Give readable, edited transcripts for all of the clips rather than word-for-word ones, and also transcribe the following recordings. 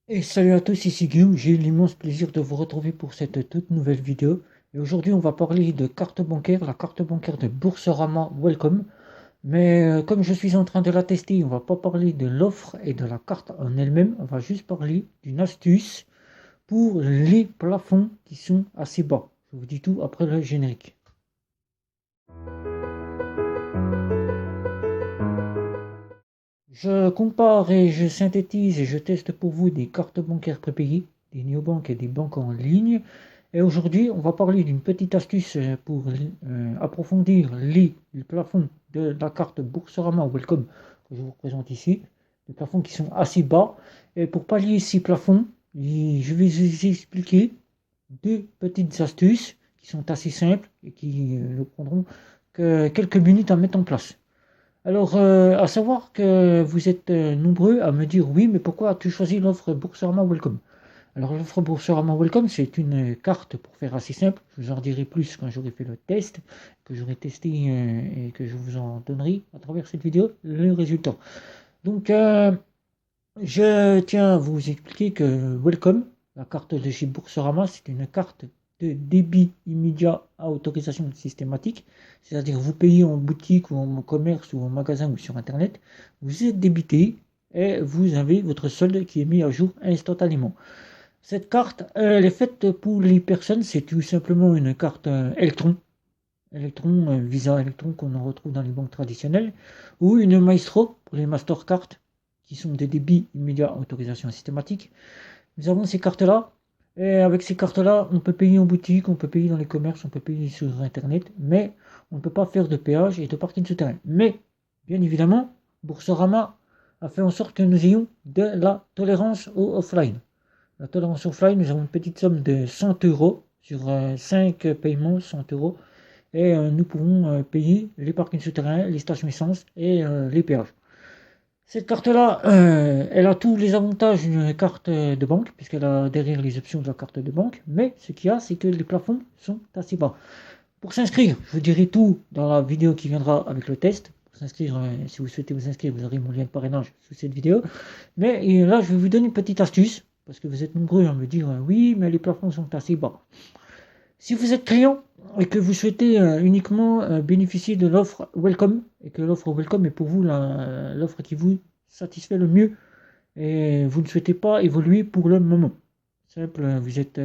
Et salut à tous, ici Guillaume, j'ai l'immense plaisir de vous retrouver pour cette toute nouvelle vidéo. Et aujourd'hui, on va parler de carte bancaire, la carte bancaire de Boursorama Welcome. Mais comme je suis en train de la tester, on va pas parler de l'offre et de la carte en elle-même, on va juste parler d'une astuce pour les plafonds qui sont assez bas. Je vous dis tout après le générique. Je compare et je synthétise et je teste pour vous des cartes bancaires prépayées, des néobanques et des banques en ligne. Et aujourd'hui, on va parler d'une petite astuce pour approfondir les plafonds de la carte Boursorama Welcome que je vous présente ici. Des plafonds qui sont assez bas. Et pour pallier ces plafonds, je vais vous expliquer deux petites astuces qui sont assez simples et qui ne prendront que quelques minutes à mettre en place. Alors, à savoir que vous êtes nombreux à me dire oui, mais pourquoi as-tu choisi l'offre Boursorama Welcome? Alors, l'offre Boursorama Welcome, c'est une carte pour faire assez simple. Je vous en dirai plus quand j'aurai fait le test, que j'aurai testé et que je vous en donnerai à travers cette vidéo le résultat. Donc, je tiens à vous expliquer que Welcome, la carte de chez Boursorama, c'est une carte de débit immédiat à autorisation systématique. C'est-à-dire vous payez en boutique ou en commerce ou en magasin ou sur Internet, vous êtes débité et vous avez votre solde qui est mis à jour instantanément. Cette carte, elle est faite pour les personnes, c'est tout simplement une carte Visa Electron qu'on en retrouve dans les banques traditionnelles, ou une Maestro pour les Mastercard, qui sont des débits immédiats à autorisation systématique. Nous avons ces cartes-là, et avec ces cartes-là, on peut payer en boutique, on peut payer dans les commerces, on peut payer sur Internet, mais on ne peut pas faire de péage et de parking souterrain. Mais, bien évidemment, Boursorama a fait en sorte que nous ayons de la tolérance au offline. La tolérance offline, nous avons une petite somme de 100 euros sur 5 paiements, 100 euros, et nous pouvons payer les parkings souterrains, les stations essence et les péages. Cette carte-là, elle a tous les avantages d'une carte de banque, puisqu'elle a derrière les options de la carte de banque, mais ce qu'il y a, c'est que les plafonds sont assez bas. Pour s'inscrire, je vous dirai tout dans la vidéo qui viendra avec le test. Pour s'inscrire, si vous souhaitez vous inscrire, vous aurez mon lien de parrainage sous cette vidéo. Mais là, je vais vous donner une petite astuce, parce que vous êtes nombreux à me dire oui, mais les plafonds sont assez bas. Si vous êtes client et que vous souhaitez uniquement bénéficier de l'offre Welcome, et que l'offre Welcome est pour vous l'offre qui vous satisfait le mieux, et vous ne souhaitez pas évoluer pour le moment. Simple, vous êtes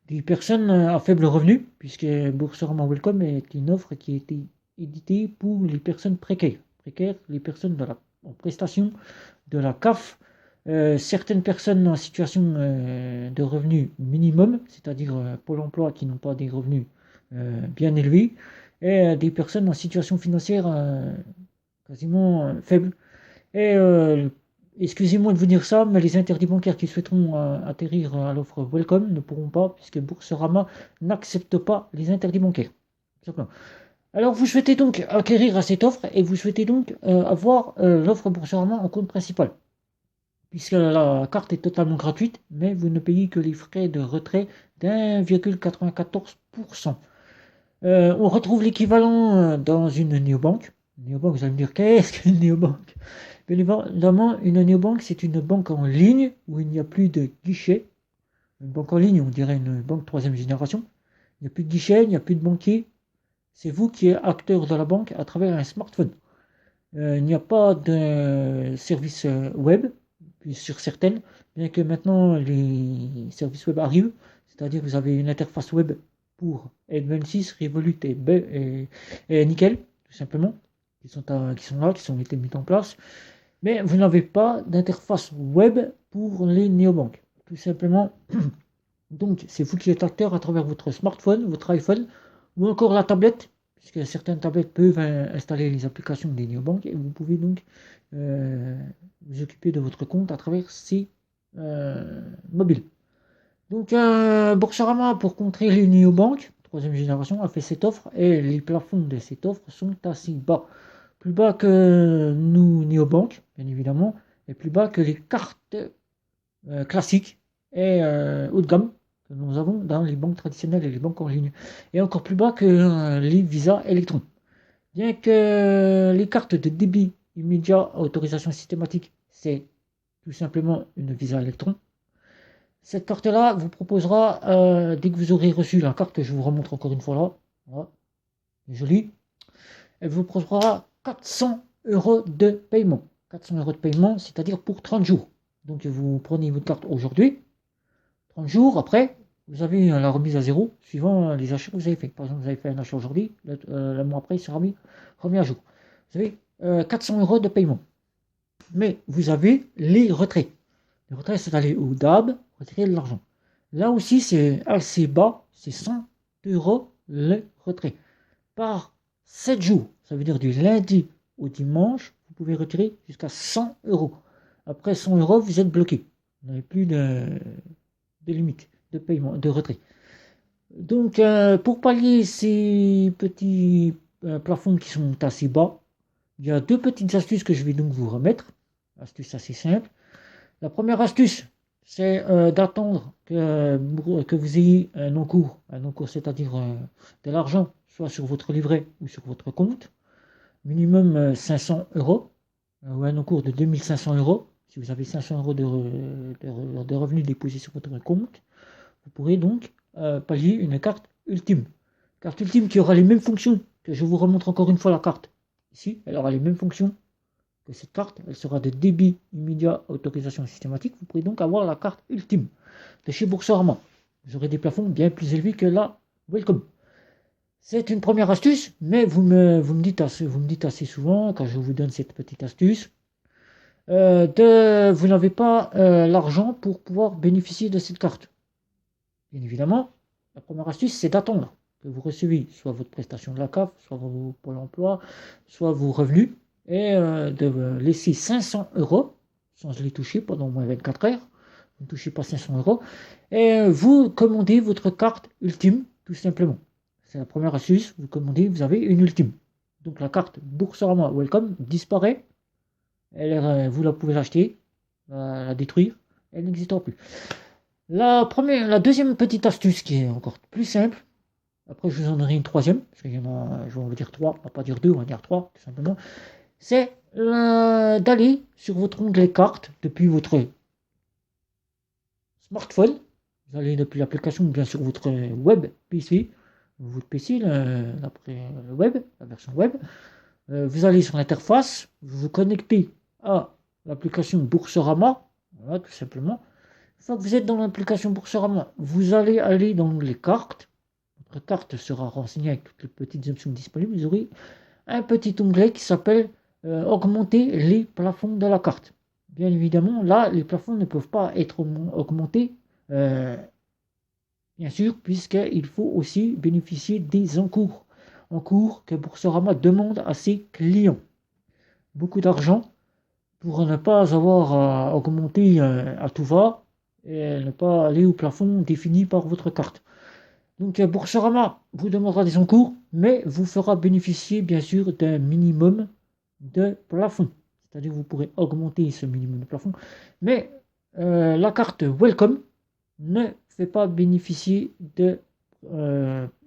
des personnes à faible revenu, puisque Boursorama Welcome est une offre qui a été éditée pour les personnes précaires. Précaires, les personnes en prestation de la CAF, certaines personnes en situation de revenu minimum, c'est-à-dire Pôle emploi qui n'ont pas des revenus bien élevés, et des personnes en situation financière quasiment faible. Et excusez-moi de vous dire ça, mais les interdits bancaires qui souhaiteront atterrir à l'offre Welcome ne pourront pas, puisque Boursorama n'accepte pas les interdits bancaires. Simplement. Alors vous souhaitez donc acquérir à cette offre et vous souhaitez donc avoir l'offre Boursorama en compte principal, puisque la carte est totalement gratuite, mais vous ne payez que les frais de retrait d'1,94%. On retrouve l'équivalent dans une néobanque. Néobanque, vous allez me dire, qu'est-ce qu'une néobanque? Bien évidemment, une néobanque, c'est une banque en ligne où il n'y a plus de guichet. Une banque en ligne, on dirait une banque troisième génération. Il n'y a plus de guichet, il n'y a plus de banquier. C'est vous qui êtes acteur de la banque à travers un smartphone. Il n'y a pas de service web, puis sur certaines, bien que maintenant les services web arrivent, c'est-à-dire vous avez une interface web pour N26, Revolut et Nickel, tout simplement, qui sont été mis en place, mais vous n'avez pas d'interface web pour les néobanques. Tout simplement, donc c'est vous qui êtes acteur à travers votre smartphone, votre iPhone, ou encore la tablette, puisque certaines tablettes peuvent installer les applications des néobanques, et vous pouvez donc vous occuper de votre compte à travers ces mobiles. Donc Boursorama, pour contrer les néobanques, troisième génération, a fait cette offre, et les plafonds de cette offre sont assez bas. Plus bas que nous néobanques, bien évidemment, et plus bas que les cartes classiques et haut de gamme que nous avons dans les banques traditionnelles et les banques en ligne, et encore plus bas que les Visa Electron. Bien que les cartes de débit immédiat à autorisation systématique, c'est tout simplement une Visa Electron. Cette carte-là vous proposera, dès que vous aurez reçu la carte, que je vous remontre encore une fois là, voilà, jolie, elle vous proposera 400 € de paiement. 400 € de paiement, c'est-à-dire pour 30 jours. Donc vous prenez votre carte aujourd'hui, 30 jours après, vous avez la remise à zéro, suivant les achats que vous avez fait. Par exemple, vous avez fait un achat aujourd'hui, le mois après, il sera remis à jour. Vous avez 400 € de paiement. Mais vous avez les retraits. Les retraits, c'est aller au DAB, retirer de l'argent. Là aussi, c'est assez bas, c'est 100 € le retrait. Par 7 jours, ça veut dire du lundi au dimanche, vous pouvez retirer jusqu'à 100 €. Après 100 €, vous êtes bloqué. Vous n'avez plus de limite de paiement, de retrait. Donc, pour pallier ces petits plafonds qui sont assez bas, il y a deux petites astuces que je vais donc vous remettre. Astuce assez simple. La première astuce, c'est d'attendre que vous ayez un encours, c'est-à-dire de l'argent, soit sur votre livret ou sur votre compte, minimum 500 €, ou un encours de 2500 €. Si vous avez 500 € de revenus déposés sur votre compte, vous pourrez donc pallier une carte ultime. Carte ultime qui aura les mêmes fonctions, que je vous remontre encore une fois la carte. Ici, elle aura les mêmes fonctions que cette carte. Elle sera de débit immédiat, autorisation systématique. Vous pourrez donc avoir la carte ultime de chez Boursorama. Vous aurez des plafonds bien plus élevés que la Welcome. C'est une première astuce, mais vous me dites assez souvent, quand je vous donne cette petite astuce, vous n'avez pas l'argent pour pouvoir bénéficier de cette carte. Bien évidemment, la première astuce, c'est d'attendre que vous recevez soit votre prestation de la CAF, soit vos Pôle emploi, soit vos revenus, et de laisser 500 € sans les toucher pendant au moins 24 heures. Vous ne touchez pas 500 €, et vous commandez votre carte ultime, tout simplement. C'est la première astuce, vous commandez, vous avez une ultime. Donc la carte Boursorama Welcome disparaît, vous la pouvez l'acheter, la détruire, elle n'existera plus. La deuxième petite astuce qui est encore plus simple, après je vous en donnerai une troisième, parce que je vais en dire trois, on va pas dire deux, on va dire trois, tout simplement, c'est d'aller sur votre onglet carte depuis votre smartphone, vous allez depuis l'application bien sur votre web PC, votre PC, le web, la version web, vous allez sur l'interface, vous vous connectez à l'application Boursorama, voilà tout simplement. Une fois que vous êtes dans l'application Boursorama, vous allez aller dans les cartes. Votre carte sera renseignée avec toutes les petites options disponibles. Vous aurez un petit onglet qui s'appelle augmenter les plafonds de la carte. Bien évidemment, là, les plafonds ne peuvent pas être augmentés, bien sûr, puisqu'il faut aussi bénéficier des encours que Boursorama demande à ses clients. Beaucoup d'argent pour ne pas avoir à augmenter à tout va, et ne pas aller au plafond défini par votre carte. Donc Boursorama vous demandera des encours, mais vous fera bénéficier bien sûr d'un minimum de plafond. C'est-à-dire que vous pourrez augmenter ce minimum de plafond, mais la carte Welcome ne fait pas bénéficier de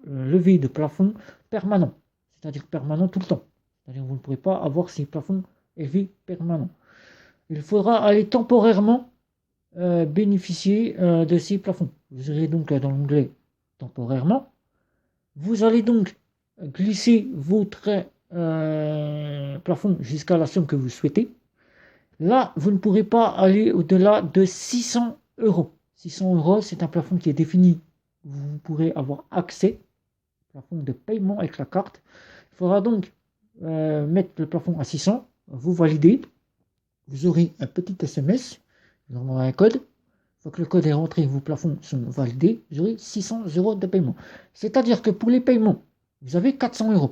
levée de plafond permanent. C'est-à-dire permanent tout le temps. C'est-à-dire que vous ne pourrez pas avoir ces plafonds élevés permanents. Il faudra aller temporairement bénéficier de ces plafonds. Vous irez donc dans l'onglet temporairement. Vous allez donc glisser votre plafond jusqu'à la somme que vous souhaitez. Là, vous ne pourrez pas aller au-delà de 600 €. 600 €, c'est un plafond qui est défini. Vous pourrez avoir accès au plafond de paiement avec la carte. Il faudra donc mettre le plafond à 600, vous validez. Vous aurez un petit SMS, vous aurez un code. Une fois que le code est rentré, vos plafonds sont validés, vous aurez 600 € de paiement. C'est-à-dire que pour les paiements, vous avez 400 €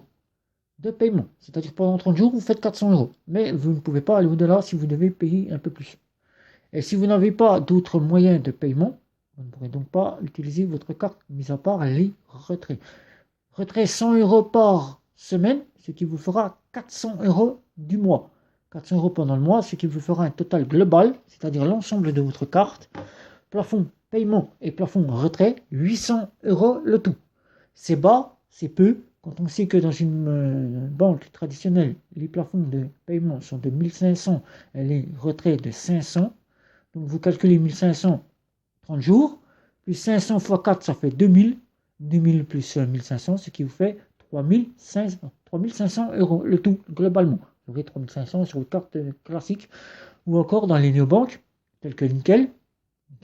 de paiement. C'est-à-dire pendant 30 jours, vous faites 400 €. Mais vous ne pouvez pas aller au-delà si vous devez payer un peu plus. Et si vous n'avez pas d'autres moyens de paiement, vous ne pourrez donc pas utiliser votre carte, mis à part les retraits. Retrait 100 € par semaine, ce qui vous fera 400 € du mois. 400 € pendant le mois, ce qui vous fera un total global, c'est-à-dire l'ensemble de votre carte, plafond paiement et plafond retrait, 800 € le tout. C'est bas, c'est peu, quand on sait que dans une banque traditionnelle, les plafonds de paiement sont de 1500 et les retraits de 500. Donc vous calculez 1500, 30 jours, plus 500 fois 4, ça fait 2000. 2000 plus 1500, ce qui vous fait 3500 euros, le tout, globalement. Vous aurez 3500 sur votre carte classique, ou encore dans les néobanques, telles que Nickel,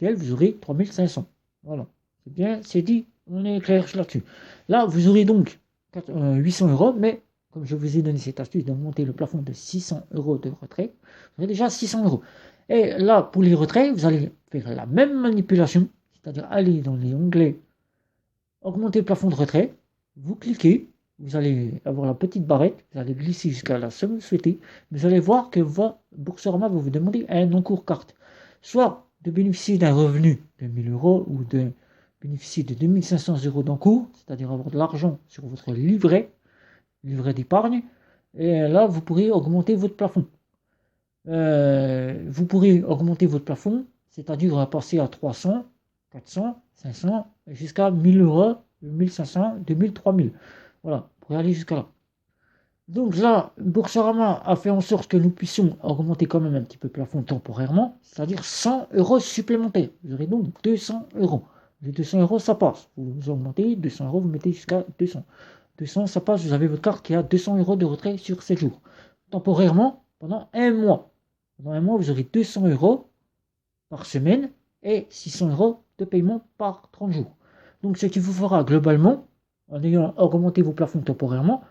vous aurez 3500. Voilà, c'est bien, c'est dit, on est clair là-dessus. Là, vous aurez donc 800 euros, mais comme je vous ai donné cette astuce d'augmenter le plafond de 600 euros de retrait, vous aurez déjà 600 euros. Et là, pour les retraits, vous allez faire la même manipulation, c'est-à-dire aller dans les onglets augmenter le plafond de retrait, vous cliquez, vous allez avoir la petite barrette, vous allez glisser jusqu'à la somme que vous souhaitez, vous allez voir que Boursorama va vous demander un encours carte, soit de bénéficier d'un revenu de 1000 euros ou de bénéficier de 2500 euros d'encours, c'est-à-dire avoir de l'argent sur votre livret d'épargne, et là vous pourrez augmenter votre plafond. Vous pourrez augmenter votre plafond, c'est-à-dire passer à 300, 400, 500, jusqu'à 1000 euros, 1500, 2000, 3000. Voilà, vous pourrez aller jusqu'à là. Donc là, Boursorama a fait en sorte que nous puissions augmenter quand même un petit peu le plafond temporairement, c'est-à-dire 100 euros supplémentaires. Vous aurez donc 200 euros. Les 200 euros, ça passe. Vous augmentez, 200 euros, vous mettez jusqu'à 200. 200, ça passe, vous avez votre carte qui a 200 euros de retrait sur 7 jours. Temporairement, pendant un mois. Pendant un mois, vous aurez 200 euros par semaine et 600 euros de paiement par 30 jours. Donc ce qui vous fera globalement, en ayant augmenté vos plafonds temporairement,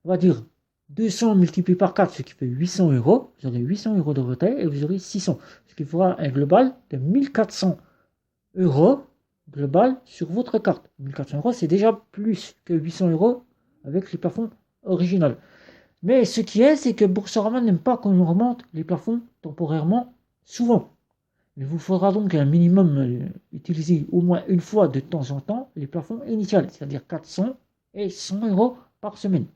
on va dire 200 multiplié par 4, ce qui fait 800 euros. Vous aurez 800 euros de retrait et vous aurez 600. Ce qui fera un global de 1400 euros global sur votre carte. 1400 euros, c'est déjà plus que 800 euros avec les plafonds originaux. Mais ce qui est, c'est que Boursorama n'aime pas qu'on augmente les plafonds temporairement souvent. Il vous faudra donc un minimum utiliser au moins une fois de temps en temps les plafonds initiaux, c'est-à-dire 400 et 100 euros par semaine.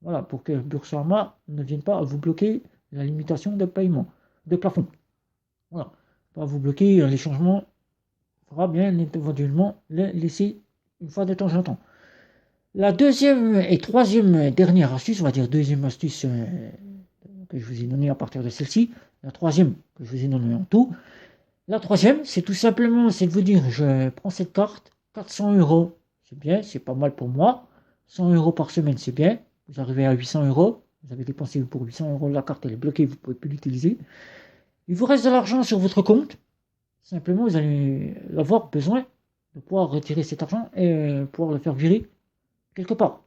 Voilà, pour que Boursorama ne vienne pas à vous bloquer la limitation de paiement, de plafond. Voilà, pas vous bloquer les changements, il faudra bien éventuellement les laisser une fois de temps en temps. La deuxième et troisième dernière astuce, on va dire deuxième astuce que je vous ai donnée à partir de celle-ci, la troisième que je vous ai donnée en tout. La troisième, c'est tout simplement, c'est de vous dire, je prends cette carte, 400 euros, c'est bien, c'est pas mal pour moi. 100 euros par semaine, c'est bien. Vous arrivez à 800 euros, vous avez dépensé pour 800 euros, la carte elle est bloquée, vous ne pouvez plus l'utiliser. Il vous reste de l'argent sur votre compte. Simplement, vous allez avoir besoin de pouvoir retirer cet argent et pouvoir le faire virer quelque part.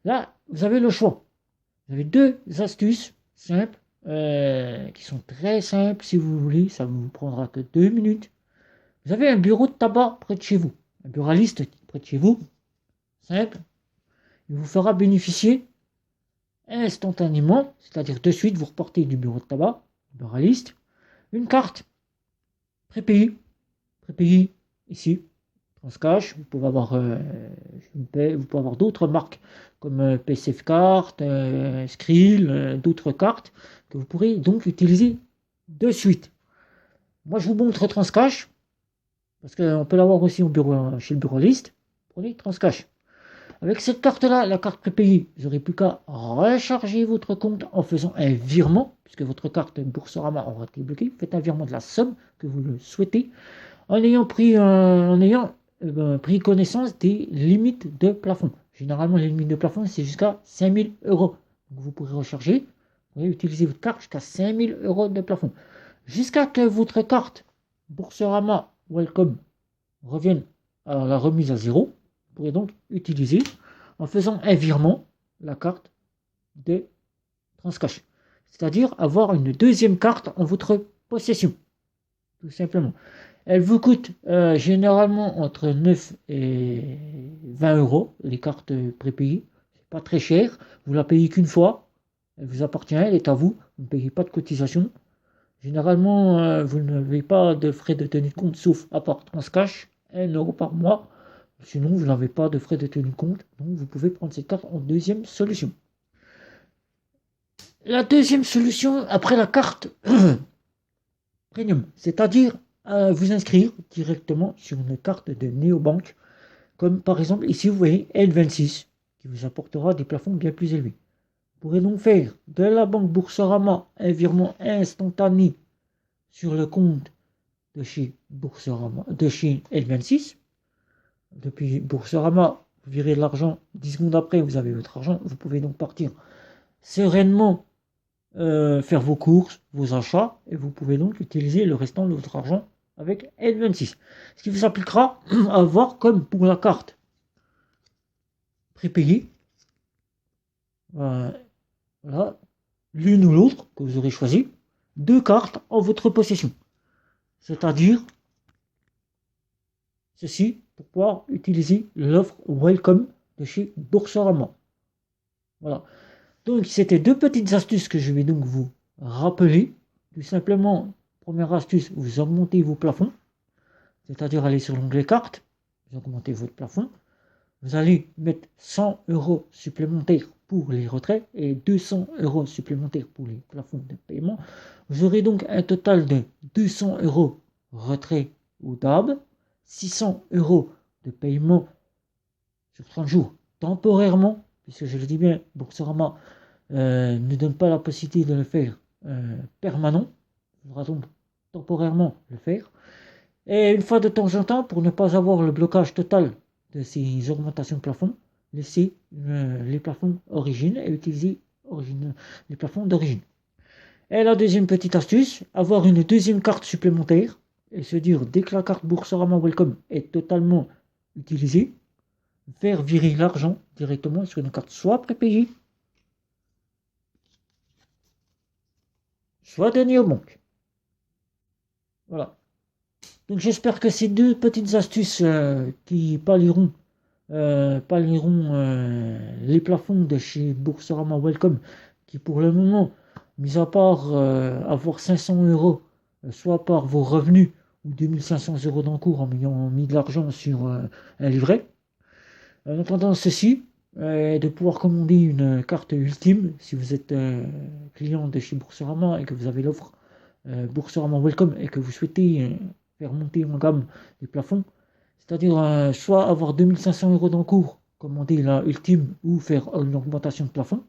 Là, vous avez le choix. Vous avez deux astuces simples, qui sont très simples si vous voulez. Ça ne vous prendra que 2 minutes. Vous avez un bureau de tabac près de chez vous. Un buraliste près de chez vous. Simple. Il vous fera bénéficier instantanément, c'est-à-dire de suite, vous reportez du bureau de tabac, buraliste, une carte prépayée. Prépayée ici. Transcash, vous pouvez avoir, d'autres marques comme PCF Card, Skrill, d'autres cartes que vous pourrez donc utiliser de suite. Moi, je vous montre Transcash parce qu'on peut l'avoir aussi au bureau, chez le buraliste. Prenez Transcash. Avec cette carte-là, la carte prépayée, vous n'aurez plus qu'à recharger votre compte en faisant un virement, puisque votre carte Boursorama aura été bloquée. Vous faites un virement de la somme que vous le souhaitez, en ayant pris connaissance des limites de plafond. Généralement, les limites de plafond, c'est jusqu'à 5000 euros. Donc, vous pourrez recharger, vous pourrez utiliser votre carte jusqu'à 5000 euros de plafond. Jusqu'à que votre carte Boursorama Welcome revienne à la remise à zéro, vous pourrez donc utiliser, en faisant un virement, la carte de Transcash. C'est-à-dire avoir une deuxième carte en votre possession. Tout simplement. Elle vous coûte généralement entre 9 et 20 euros, les cartes prépayées. C'est pas très cher. Vous la payez qu'une fois. Elle vous appartient, elle est à vous. Vous ne payez pas de cotisation. Généralement, vous n'avez pas de frais de tenue de compte, sauf à part Transcash, 1 euro par mois. Sinon, vous n'avez pas de frais de tenue de compte. Donc, vous pouvez prendre cette carte en deuxième solution. La deuxième solution, après la carte Premium, c'est-à-dire vous inscrire directement sur une carte de néobanque, comme par exemple ici vous voyez N26, qui vous apportera des plafonds bien plus élevés. Vous pourrez donc faire de la banque Boursorama un virement instantané sur le compte de chez Boursorama, de chez L26. Depuis Boursorama, vous virez de l'argent, 10 secondes après, vous avez votre argent. Vous pouvez donc partir sereinement faire vos courses, vos achats, et vous pouvez donc utiliser le restant de votre argent avec N26. Ce qui vous appliquera à avoir comme pour la carte prépayée, voilà, l'une ou l'autre que vous aurez choisi, 2 cartes en votre possession. C'est-à-dire ceci pour pouvoir utiliser l'offre Welcome de chez Boursorama. Voilà. Donc c'était 2 petites astuces que je vais donc vous rappeler. Tout simplement, première astuce, vous augmentez vos plafonds. C'est-à-dire aller sur l'onglet carte, vous augmentez votre plafond. Vous allez mettre 100 € supplémentaires pour les retraits et 200 € supplémentaires pour les plafonds de paiement. Vous aurez donc un total de 200 € retrait ou DAB, 600 € de paiement sur 30 jours temporairement, puisque je le dis bien, Boursorama ne donne pas la possibilité de le faire permanent. Il faudra donc temporairement le faire. Et une fois de temps en temps, pour ne pas avoir le blocage total de ces augmentations de plafond, laissez les plafonds origine et utiliser les plafonds d'origine. Et la deuxième petite astuce, avoir une deuxième carte supplémentaire et se dire dès que la carte Boursorama Welcome est totalement utilisée, faire virer l'argent directement sur une carte soit prépayée, soit donnée aux banques. Voilà. Donc j'espère que ces 2 petites astuces qui pallieront les plafonds de chez Boursorama Welcome, qui pour le moment, mis à part avoir 500 € soit par vos revenus ou 2500 € d'encours en ayant mis de l'argent sur un livret. En attendant ceci, de pouvoir commander une carte ultime si vous êtes client de chez Boursorama et que vous avez l'offre Boursorama Welcome et que vous souhaitez faire monter en gamme les plafonds, c'est-à-dire soit avoir 2500 € d'encours, commander la ultime ou faire une augmentation de plafond,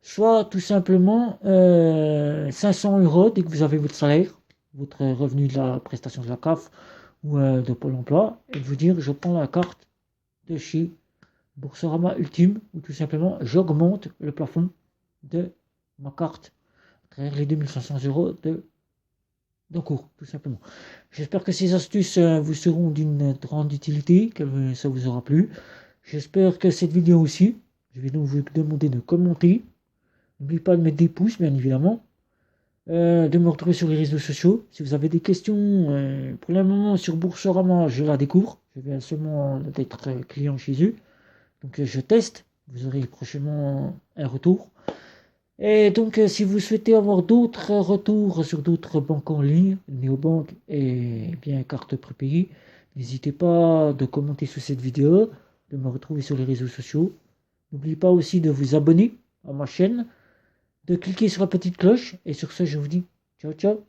soit tout simplement 500 € dès que vous avez votre salaire, votre revenu de la prestation de la CAF ou de Pôle emploi, et vous dire je prends la carte de chez Boursorama Ultime, ou tout simplement j'augmente le plafond de ma carte à travers les 2500 € d'encours, tout simplement. J'espère que ces astuces vous seront d'une grande utilité, que ça vous aura plu. J'espère que cette vidéo aussi, je vais donc vous demander de commenter. N'oubliez pas de mettre des pouces, bien évidemment. De me retrouver sur les réseaux sociaux. Si vous avez des questions, pour le moment sur Boursorama, je la découvre. Je viens seulement d'être client chez eux. Donc je teste. Vous aurez prochainement un retour. Et donc si vous souhaitez avoir d'autres retours sur d'autres banques en ligne, néobanques et bien cartes prépayées, n'hésitez pas de commenter sous cette vidéo, de me retrouver sur les réseaux sociaux. N'oubliez pas aussi de vous abonner à ma chaîne, de cliquer sur la petite cloche. Et sur ce, je vous dis ciao ciao.